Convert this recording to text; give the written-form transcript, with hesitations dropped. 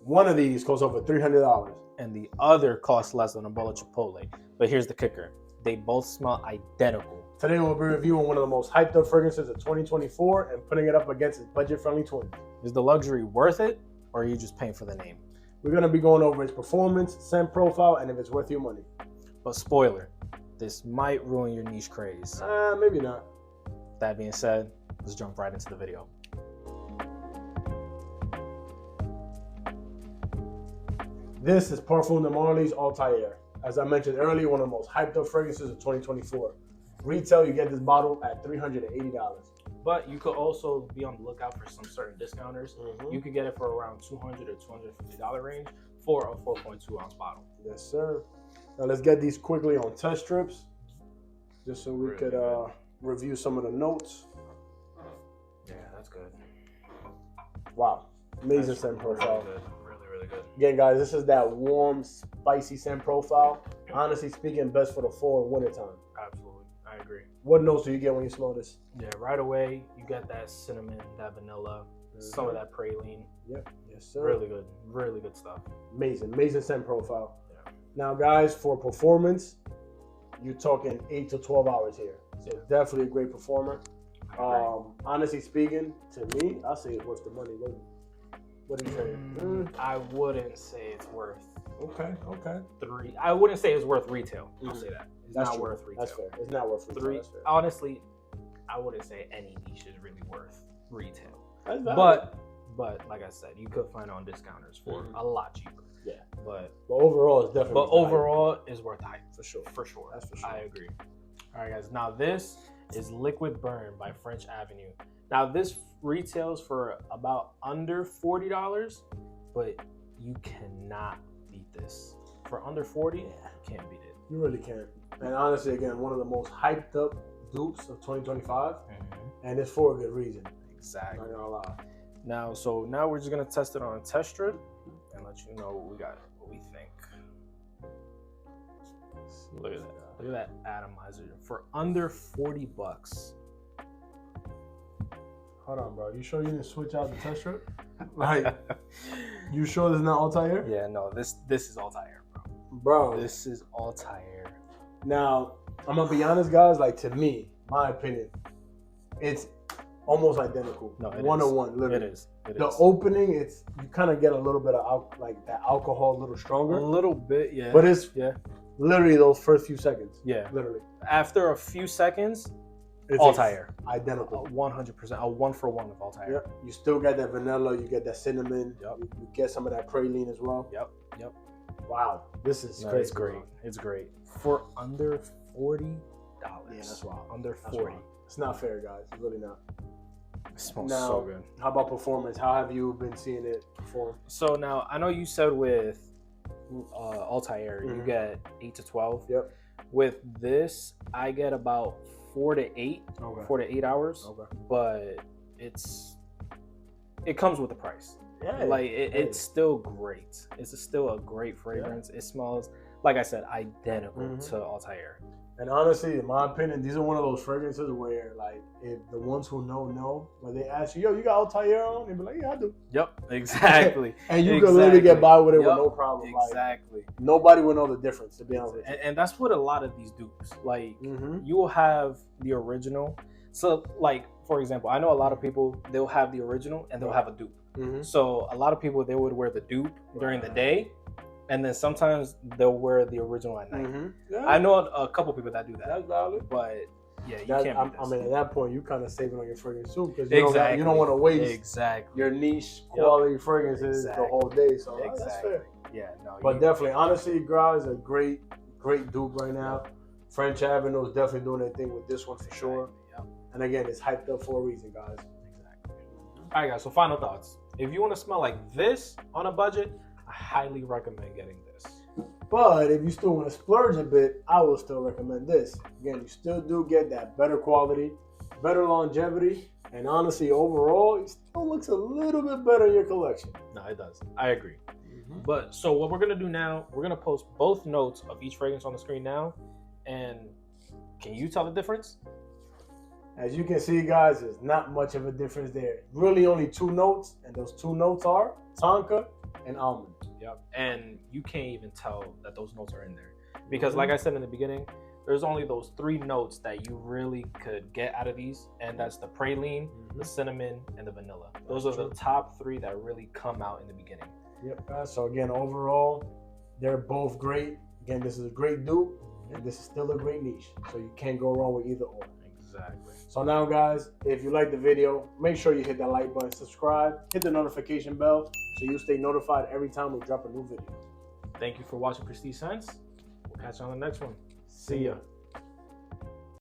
One of these costs over $300. And the other costs less than a bowl of Chipotle. But here's the kicker. They both smell identical. Today we'll be reviewing one of the most hyped up fragrances of 2024 and putting it up against its budget-friendly twin. Is the luxury worth it, or are you just paying for the name? We're going to be going over its performance, scent profile, and if it's worth your money. But spoiler, this might ruin your niche craze. Maybe not. That being said, let's jump right into the video. This is Parfums de Marly's Althair. As I mentioned earlier, one of the most hyped up fragrances of 2024. Retail, you get this bottle at $380. But you could also be on the lookout for some certain discounters. You could get it for around $200 to $250 range for a 4.2 ounce bottle. Yes, sir. Now let's get these quickly on test strips, just so we could review some of the notes. Yeah, that's good. Wow, amazing scent profile. Really good. Again, guys, this is that warm, spicy scent profile. Honestly speaking, best for the fall and winter time. Absolutely, I agree. What notes do you get when you smell this? Yeah, right away, you get that cinnamon, that vanilla, some of that praline. Yep, yes, sir. Really good stuff. Amazing scent profile. Yeah. Now, guys, for performance, you're talking 8 to 12 hours here. So definitely a great performer. Honestly speaking, to me, I say it's worth the money. What do you say? I wouldn't say it's worth. Okay. I wouldn't say it's worth retail. I'll say that. It's not worth retail. That's fair. It's not worth retail. That's fair. Honestly, I wouldn't say any niche is really worth retail. That's valid. But like I said, you could find it on discounters for a lot cheaper. Yeah. But overall, it's definitely. But overall, it's worth the hype. For sure. That's for sure. I agree. All right, guys. Now this is Liquid Brun by French Avenue. Now this retails for about under $40, but you cannot beat this. For under 40, you can't beat it. You really can't. And honestly, again, one of the most hyped up dupes of 2025, and it's for a good reason. Exactly. Not gonna lie. Now we're just gonna test it on a test strip and let you know what we think. Look at that. Look at that atomizer for under $40. Hold on, bro. You sure you didn't switch out the test strip? Like, you sure this is not Althair? Yeah, no. This is Althair, bro. This is Althair. Now, I'm gonna be honest, guys. Like, to me, my opinion, it's almost identical. No, it one is. to one, literally. It is. The opening, you kind of get a little bit of that alcohol, a little stronger. A little bit, yeah. But it's literally those first few seconds. Yeah, literally. After a few seconds, it's Althair. Identical. 100%. A 1 for 1 of Althair. Yep. You still get that vanilla. You get that cinnamon. Yep. You get some of that praline as well. Yep. Wow. This is crazy. It's great. It's great. For under $40. Yeah, that's wild. Under 40. Wild. It's not fair, guys. It's really not. It smells so good. How about performance? How have you been seeing it perform? So now, I know you said with Althair, you get 8 to 12. Yep. With this, I get about 4 to 8. Okay. 4 to 8 hours. Okay. But it comes with the price. Yeah. Like it's still great. It's still a great fragrance. Yeah. It smells, like I said, identical to Althair. And honestly, in my opinion, these are one of those fragrances where, like, if the ones who know, when they ask you, yo, you got Althair on? They be like, yeah, I do. Yep, exactly. And you can literally get by with it with no problem. Exactly. Like, nobody will know the difference, to be honest with you. And that's what a lot of these dupes, like, you will have the original. So, like, for example, I know a lot of people, they'll have the original and they'll have a dupe. So a lot of people, they would wear the dupe during the day. And then sometimes they'll wear the original at night. Yeah. I know a couple people that do that. That's valid. But yeah, you can't. I mean, at that point, you kind of saving on your fragrance too, because you don't want to waste your niche quality fragrances the whole day. So that's fair. Yeah, no. But definitely, honestly, guys, a great dupe right now. French Avenue is definitely doing their thing with this one for sure. Yep. And again, it's hyped up for a reason, guys. Exactly. All right, guys. So final thoughts. If you want to smell like this on a budget, I highly recommend getting this. But if you still want to splurge a bit, I will still recommend this. Again, you still do get that better quality, better longevity, and honestly, overall, it still looks a little bit better in your collection. No, it does. I agree. But so what we're going to do now, we're going to post both notes of each fragrance on the screen now. And can you tell the difference? As you can see, guys, there's not much of a difference there. Really only 2 notes, and those 2 notes are Tonka and almond. Yep. And you can't even tell that those notes are in there. Because like I said in the beginning, there's only those 3 notes that you really could get out of these. And that's the praline, the cinnamon, and the vanilla. Those are the top 3 that really come out in the beginning. Yep, guys. So again, overall, they're both great. Again, this is a great dupe, and this is still a great niche. So you can't go wrong with either or. Exactly. So now, guys, if you like the video, make sure you hit that like button, subscribe, hit the notification bell so you stay notified every time we drop a new video. Thank you for watching Prestige Scents. We'll catch you on the next one. See ya.